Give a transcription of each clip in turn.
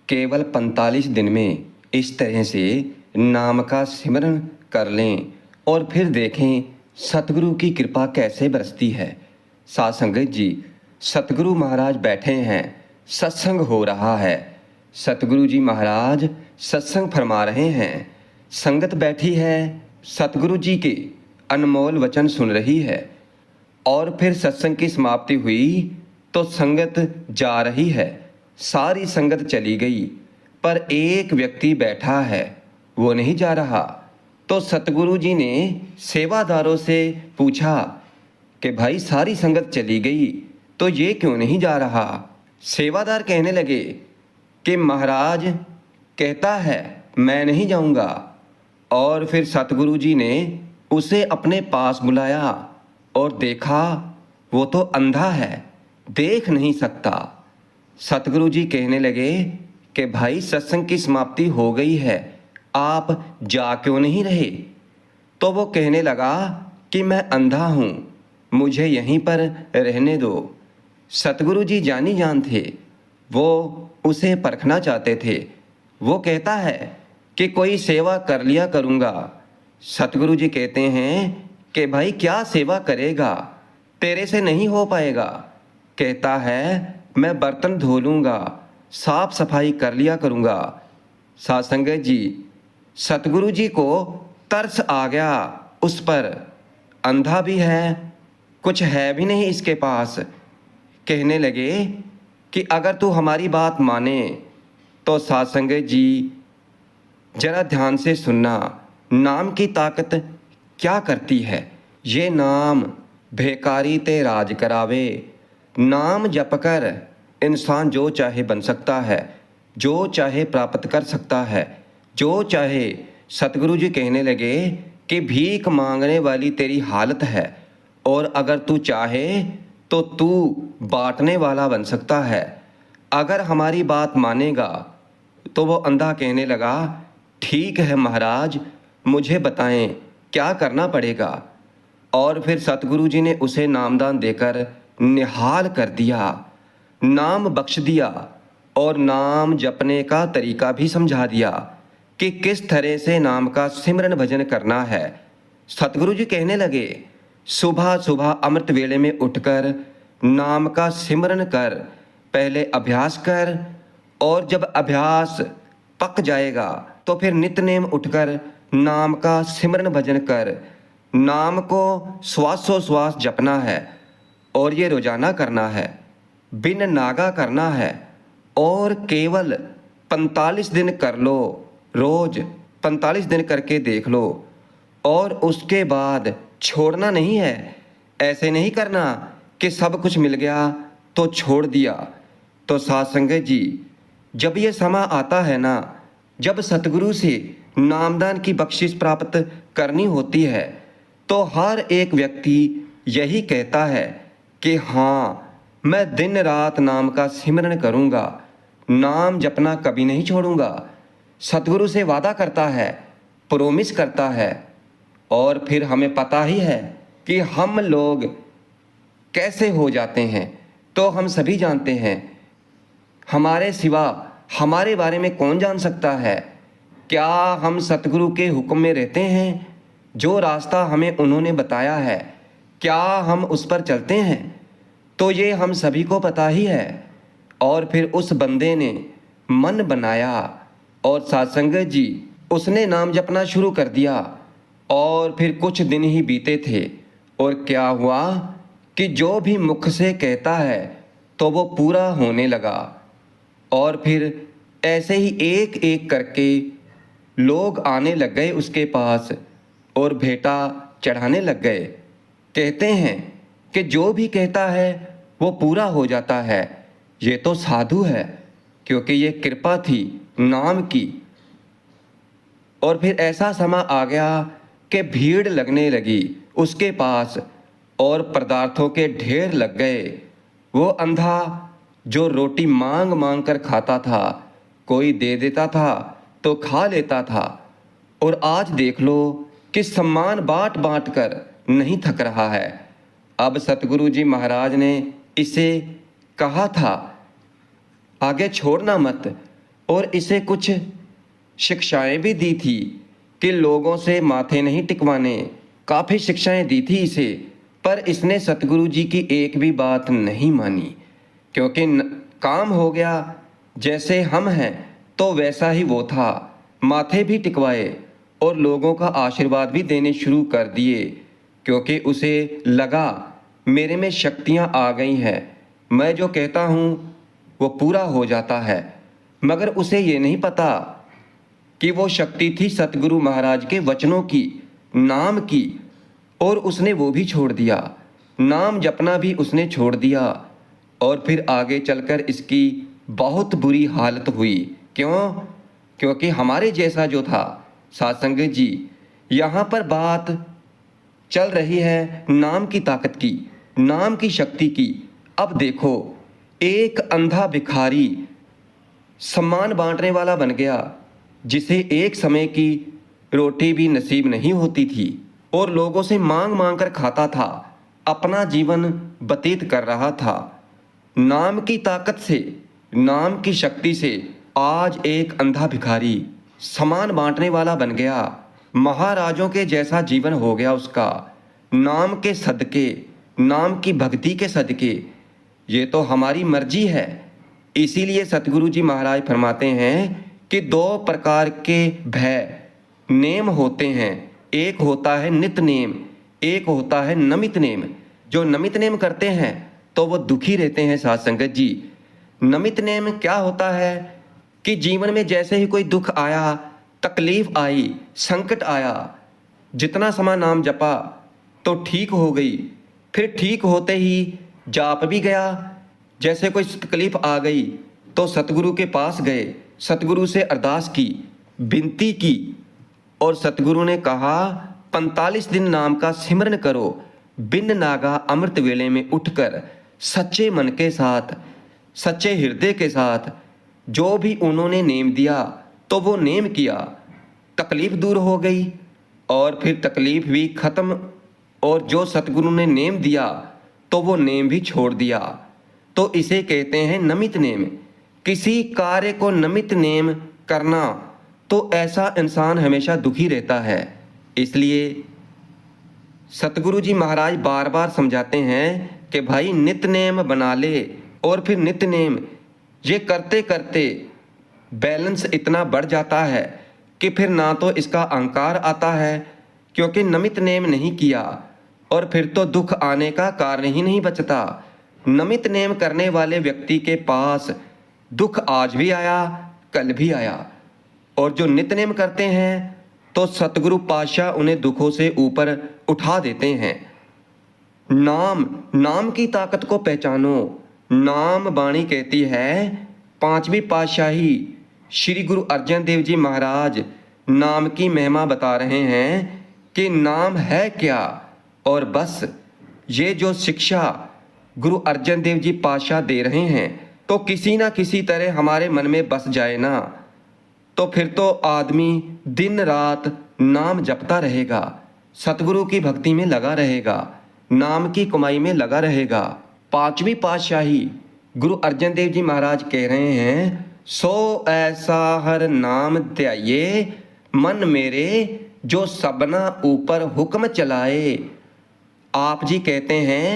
केवल 45 दिन में इस तरह से नाम का सिमरन कर लें और फिर देखें सतगुरु की कृपा कैसे बरसती है। साध संगत जी, सतगुरु महाराज बैठे हैं, सत्संग हो रहा है। सतगुरु जी महाराज सत्संग फरमा रहे हैं, संगत बैठी है, सतगुरु जी के अनमोल वचन सुन रही है। और फिर सत्संग की समाप्ति हुई तो संगत जा रही है, सारी संगत चली गई, पर एक व्यक्ति बैठा है, वो नहीं जा रहा। तो सतगुरु जी ने सेवादारों से पूछा कि भाई सारी संगत चली गई तो ये क्यों नहीं जा रहा। सेवादार कहने लगे कि महाराज कहता है मैं नहीं जाऊंगा। और फिर सतगुरु जी ने उसे अपने पास बुलाया और देखा वो तो अंधा है, देख नहीं सकता। सतगुरु जी कहने लगे कि भाई सत्संग की समाप्ति हो गई है, आप जा क्यों नहीं रहे। तो वो कहने लगा कि मैं अंधा हूँ, मुझे यहीं पर रहने दो। सतगुरु जी जानी जान थे, वो उसे परखना चाहते थे। वो कहता है कि कोई सेवा कर लिया करूँगा। सतगुरु जी कहते हैं कि भाई क्या सेवा करेगा, तेरे से नहीं हो पाएगा। कहता है मैं बर्तन धो लूँगा, साफ सफाई कर लिया करूँगा। साध संगत जी, सतगुरु जी को तरस आ गया उस पर, अंधा भी है, कुछ है भी नहीं इसके पास। कहने लगे कि अगर तू हमारी बात माने तो साध संगत जी जरा ध्यान से सुनना, नाम की ताकत क्या करती है। ये नाम भेकारी ते राज करावे। नाम जप कर इंसान जो चाहे बन सकता है, जो चाहे प्राप्त कर सकता है, जो चाहे। सतगुरु जी कहने लगे कि भीख मांगने वाली तेरी हालत है, और अगर तू चाहे तो तू बांटने वाला बन सकता है। अगर हमारी बात मानेगा। तो वो अंधा कहने लगा ठीक है महाराज, मुझे बताएं क्या करना पड़ेगा। और फिर सतगुरु जी ने उसे नामदान देकर निहाल कर दिया, नाम बख्श दिया और नाम जपने का तरीका भी समझा दिया कि किस तरह से नाम का सिमरन भजन करना है। सतगुरु जी कहने लगे सुबह सुबह अमृत वेले में उठकर नाम का सिमरन कर, पहले अभ्यास कर, और जब अभ्यास पक जाएगा तो फिर नित्यनेम उठकर नाम का सिमरन भजन कर। नाम को श्वासोश्वास जपना है और ये रोजाना करना है, बिन नागा करना है, और केवल 45 दिन कर लो, रोज 45 दिन करके देख लो। और उसके बाद छोड़ना नहीं है। ऐसे नहीं करना कि सब कुछ मिल गया तो छोड़ दिया। तो साध संगत जी, जब ये समय आता है ना, जब सतगुरु से नामदान की बख्शिश प्राप्त करनी होती है, तो हर एक व्यक्ति यही कहता है कि हाँ मैं दिन रात नाम का सिमरन करूँगा, नाम जपना कभी नहीं छोड़ूंगा। सतगुरु से वादा करता है, प्रोमिस करता है। और फिर हमें पता ही है कि हम लोग कैसे हो जाते हैं, तो हम सभी जानते हैं। हमारे सिवा हमारे बारे में कौन जान सकता है। क्या हम सतगुरु के हुक्म में रहते हैं? जो रास्ता हमें उन्होंने बताया है, क्या हम उस पर चलते हैं? तो ये हम सभी को पता ही है। और फिर उस बंदे ने मन बनाया और साध संगत जी उसने नाम जपना शुरू कर दिया। और फिर कुछ दिन ही बीते थे और क्या हुआ कि जो भी मुख से कहता है तो वो पूरा होने लगा। और फिर ऐसे ही एक एक करके लोग आने लग गए उसके पास और भेंटा चढ़ाने लग गए। कहते हैं कि जो भी कहता है वो पूरा हो जाता है। ये तो साधु है, क्योंकि ये कृपा थी नाम की। और फिर ऐसा समय आ गया कि भीड़ लगने लगी उसके पास और पदार्थों के ढेर लग गए। वो अंधा जो रोटी मांग मांग कर खाता था, कोई दे देता था तो खा लेता था। और आज देख लो कि सम्मान बांट बांट कर नहीं थक रहा है। अब सतगुरु जी महाराज ने इसे कहा था आगे छोड़ना मत, और इसे कुछ शिक्षाएं भी दी थी कि लोगों से माथे नहीं टिकवाने। काफ़ी शिक्षाएं दी थी इसे, पर इसने सतगुरु जी की एक भी बात नहीं मानी, क्योंकि काम हो गया। जैसे हम हैं तो वैसा ही वो था। माथे भी टिकवाए और लोगों का आशीर्वाद भी देने शुरू कर दिए, क्योंकि उसे लगा मेरे में शक्तियाँ आ गई हैं, मैं जो कहता हूँ वो पूरा हो जाता है। मगर उसे ये नहीं पता कि वो शक्ति थी सतगुरु महाराज के वचनों की, नाम की, और उसने वो भी छोड़ दिया। नाम जपना भी उसने छोड़ दिया। और फिर आगे चलकर इसकी बहुत बुरी हालत हुई। क्यों? क्योंकि हमारे जैसा जो था, साध संगत जी, यहाँ पर बात चल रही है नाम की ताकत की, नाम की शक्ति की। अब देखो, एक अंधा भिखारी सम्मान बांटने वाला बन गया, जिसे एक समय की रोटी भी नसीब नहीं होती थी और लोगों से मांग मांग कर खाता था, अपना जीवन व्यतीत कर रहा था। नाम की ताकत से, नाम की शक्ति से आज एक अंधा भिखारी सामान बांटने वाला बन गया। महाराजों के जैसा जीवन हो गया उसका, नाम के सदके, नाम की भक्ति के सदके। ये तो हमारी मर्जी है। इसीलिए सतगुरु जी महाराज फरमाते हैं कि दो प्रकार के भय नेम होते हैं। एक होता है नित नेम, एक होता है नमित नेम। जो नमित नेम करते हैं तो वो दुखी रहते हैं साध संगत जी। नमित नेम क्या होता है कि जीवन में जैसे ही कोई दुख आया, तकलीफ आई, संकट आया, जितना समय नाम जपा तो ठीक हो गई। फिर ठीक होते ही जाप भी गया। जैसे कोई तकलीफ आ गई तो सतगुरु के पास गए, सतगुरु से अरदास की, विनती की, और सतगुरु ने कहा 45 दिन नाम का सिमरन करो, बिन नागा अमृत वेले में उठकर सच्चे मन के साथ, सच्चे हृदय के साथ। जो भी उन्होंने नेम दिया तो वो नेम किया, तकलीफ दूर हो गई और फिर तकलीफ भी खत्म। और जो सतगुरु ने नेम दिया तो वो नेम भी छोड़ दिया। तो इसे कहते हैं नमित नेम। किसी कार्य को नमित नेम करना तो ऐसा इंसान हमेशा दुखी रहता है। इसलिए सतगुरु जी महाराज बार बार समझाते हैं कि भाई नित नेम बना ले। और फिर नित नेम ये करते करते बैलेंस इतना बढ़ जाता है कि फिर ना तो इसका अहंकार आता है, क्योंकि नमित नेम नहीं किया, और फिर तो दुख आने का कारण ही नहीं बचता। नमित नेम करने वाले व्यक्ति के पास दुख आज भी आया, कल भी आया। और जो नित्यनेम करते हैं तो सतगुरु पातशाह उन्हें दुखों से ऊपर उठा देते हैं। नाम की ताकत को पहचानो। नाम वाणी कहती है, पांचवी पातशाही श्री गुरु अर्जन देव जी महाराज नाम की महिमा बता रहे हैं कि नाम है क्या। और बस ये जो शिक्षा गुरु अर्जन देव जी पातशाह दे रहे हैं तो किसी ना किसी तरह हमारे मन में बस जाए ना, तो फिर तो आदमी दिन रात नाम जपता रहेगा, सतगुरु की भक्ति में लगा रहेगा, नाम की कमाई में लगा रहेगा। पांचवी पातशाही गुरु अर्जन देव जी महाराज कह रहे हैं, सो ऐसा हर नाम ध्याये मन मेरे, जो सबना ऊपर हुक्म चलाए। आप जी कहते हैं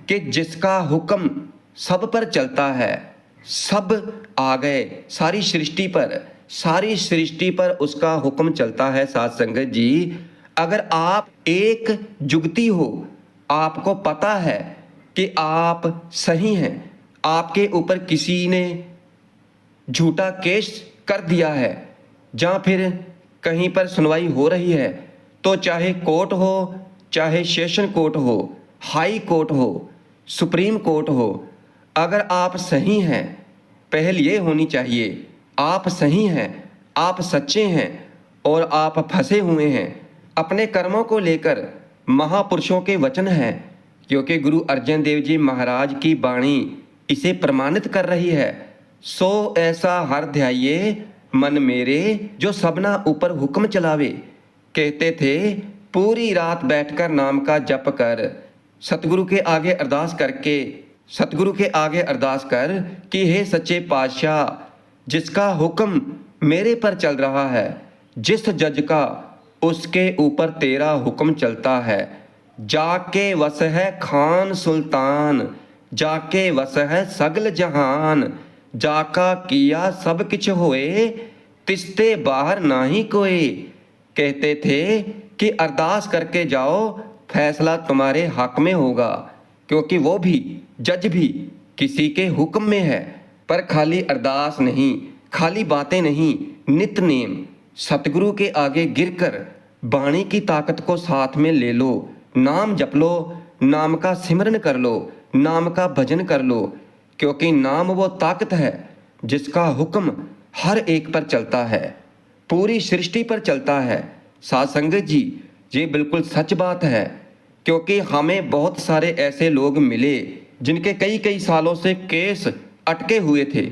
कि जिसका हुक्म सब पर चलता है, सब आ गए, सारी सृष्टि पर उसका हुक्म चलता है। साध संगत जी, अगर आप एक जुगती हो, आपको पता है कि आप सही हैं, आपके ऊपर किसी ने झूठा केस कर दिया है, जहाँ फिर कहीं पर सुनवाई हो रही है, तो चाहे कोर्ट हो, चाहे सेशन कोर्ट हो, हाई कोर्ट हो, सुप्रीम कोर्ट हो, अगर आप सही हैं, पहल ये होनी चाहिए आप सही हैं, आप सच्चे हैं और आप फंसे हुए हैं अपने कर्मों को लेकर। महापुरुषों के वचन हैं, क्योंकि गुरु अर्जन देव जी महाराज की वाणी इसे प्रमाणित कर रही है। सो ऐसा हर ध्याये मन मेरे, जो सबना ऊपर हुक्म चलावे। कहते थे पूरी रात बैठकर नाम का जप कर, सतगुरु के आगे अरदास कर कि हे सच्चे पातशाह, जिसका हुक्म मेरे पर चल रहा है, जिस जज का उसके ऊपर तेरा हुक्म चलता है। जाके वस है खान सुल्तान, जाके वस है सगल जहान, जाका किया सब किछ होए, तिसते बाहर नाही कोई। कहते थे कि अरदास करके जाओ, फैसला तुम्हारे हक में होगा, क्योंकि वो भी जज भी किसी के हुक्म में है। पर खाली अरदास नहीं, खाली बातें नहीं, नित नेम सतगुरु के आगे गिरकर बाणी की ताकत को साथ में ले लो। नाम जप लो, नाम का सिमरन कर लो, नाम का भजन कर लो, क्योंकि नाम वो ताकत है जिसका हुक्म हर एक पर चलता है, पूरी सृष्टि पर चलता है। साध संगत जी, ये बिल्कुल सच बात है, क्योंकि हमें बहुत सारे ऐसे लोग मिले जिनके कई कई सालों से केस अटके हुए थे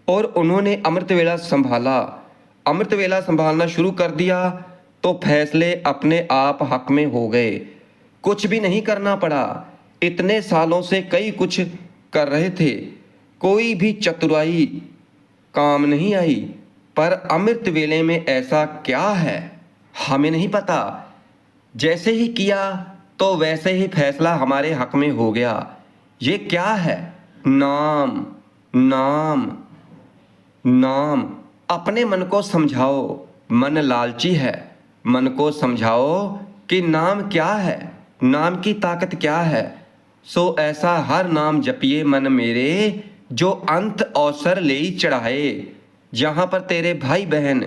और उन्होंने अमृत वेला संभाला। अमृत वेला संभालना शुरू कर दिया तो फैसले अपने आप हक में हो गए, कुछ भी नहीं करना पड़ा। इतने सालों से कई कुछ कर रहे थे, कोई भी चतुराई काम नहीं आई, पर अमृत वेले में ऐसा क्या है हमें नहीं पता। जैसे ही किया तो वैसे ही फैसला हमारे हक में हो गया। ये क्या है? नाम, नाम, नाम। अपने मन को समझाओ, मन लालची है। मन को समझाओ कि नाम क्या है, नाम की ताकत क्या है। सो ऐसा हर नाम जपिए मन मेरे, जो अंत अवसर ले चढ़ाए। जहाँ पर तेरे भाई बहन,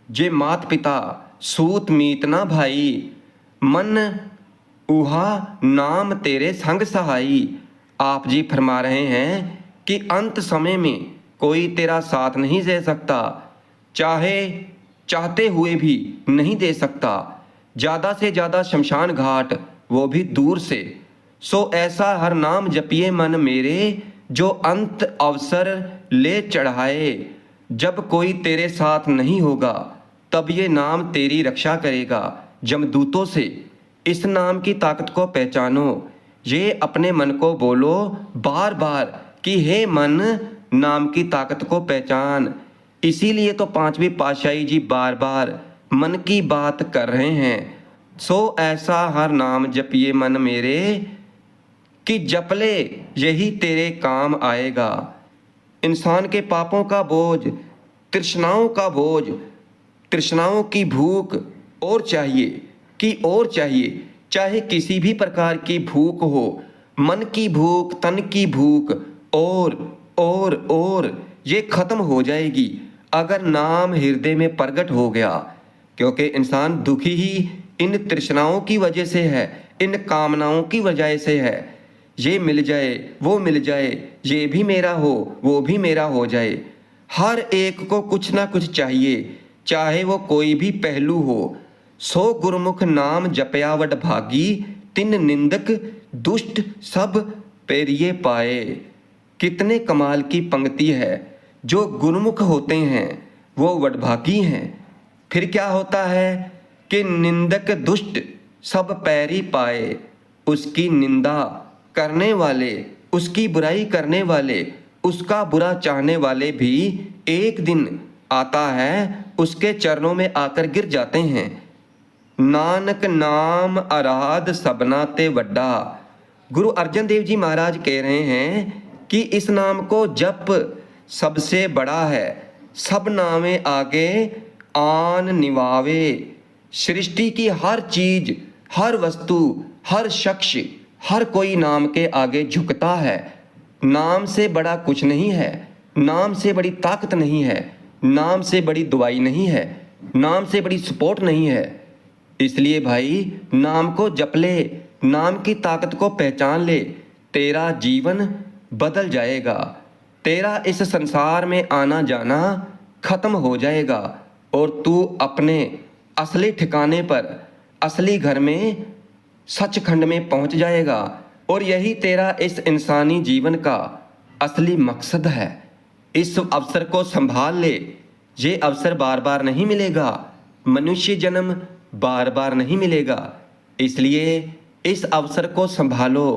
जे मात पिता, सूत मीत ना भाई, मन उहा नाम तेरे संग सहाई। आप जी फरमा रहे हैं कि अंत समय में कोई तेरा साथ नहीं दे सकता, चाहे चाहते हुए भी नहीं दे सकता। ज़्यादा से ज़्यादा शमशान घाट, वो भी दूर से। सो ऐसा हर नाम जपिए मन मेरे, जो अंत अवसर ले चढ़ाए। जब कोई तेरे साथ नहीं होगा तब ये नाम तेरी रक्षा करेगा जमदूतों से। इस नाम की ताकत को पहचानो। ये अपने मन को बोलो बार बार कि हे मन, नाम की ताकत को पहचान। इसीलिए तो पांचवी पातशाही जी बार बार मन की बात कर रहे हैं। सो ऐसा हर नाम जपिए मन मेरे, कि जपले यही तेरे काम आएगा। इंसान के पापों का बोझ, तृष्णाओं का बोझ, तृष्णाओं की भूख और चाहिए कि और चाहिए, चाहे किसी भी प्रकार की भूख हो, मन की भूख, तन की भूख, और ये खत्म हो जाएगी अगर नाम हृदय में प्रकट हो गया। क्योंकि इंसान दुखी ही इन तृष्णाओं की वजह से है, इन कामनाओं की वजह से है। ये मिल जाए, वो मिल जाए, ये भी मेरा हो, वो भी मेरा हो जाए। हर एक को कुछ ना कुछ चाहिए, चाहे वो कोई भी पहलू हो। सो गुरमुख नाम जपयावट भागी, तिन निंदक दुष्ट सब पेरिए पाए। कितने कमाल की पंक्ति है। जो गुरमुख होते हैं वो वडभागी हैं। फिर क्या होता है कि निंदक दुष्ट सब पैरी पाए। उसकी निंदा करने वाले, उसकी बुराई करने वाले, उसका बुरा चाहने वाले भी एक दिन आता है उसके चरणों में आकर गिर जाते हैं। नानक नाम आराध सबना ते वड्डा। गुरु अर्जन देव जी महाराज कह रहे हैं कि इस नाम को जप सबसे बड़ा है। सब नामे आगे आन निभावे। सृष्टि की हर चीज, हर वस्तु, हर शख्स, हर कोई नाम के आगे झुकता है। नाम से बड़ा कुछ नहीं है, नाम से बड़ी ताकत नहीं है, नाम से बड़ी दुआई नहीं है, नाम से बड़ी सपोर्ट नहीं है। इसलिए भाई नाम को जप ले, नाम की ताकत को पहचान ले, तेरा जीवन बदल जाएगा। तेरा इस संसार में आना जाना खत्म हो जाएगा और तू अपने असली ठिकाने पर, असली घर में, सचखंड में पहुंच जाएगा। और यही तेरा इस इंसानी जीवन का असली मकसद है। इस अवसर को संभाल ले। ये अवसर बार बार नहीं मिलेगा, मनुष्य जन्म बार बार नहीं मिलेगा। इसलिए इस अवसर को संभालो।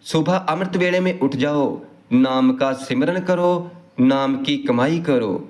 सुबह अमृत वेले में उठ जाओ, नाम का सिमरन करो, नाम की कमाई करो,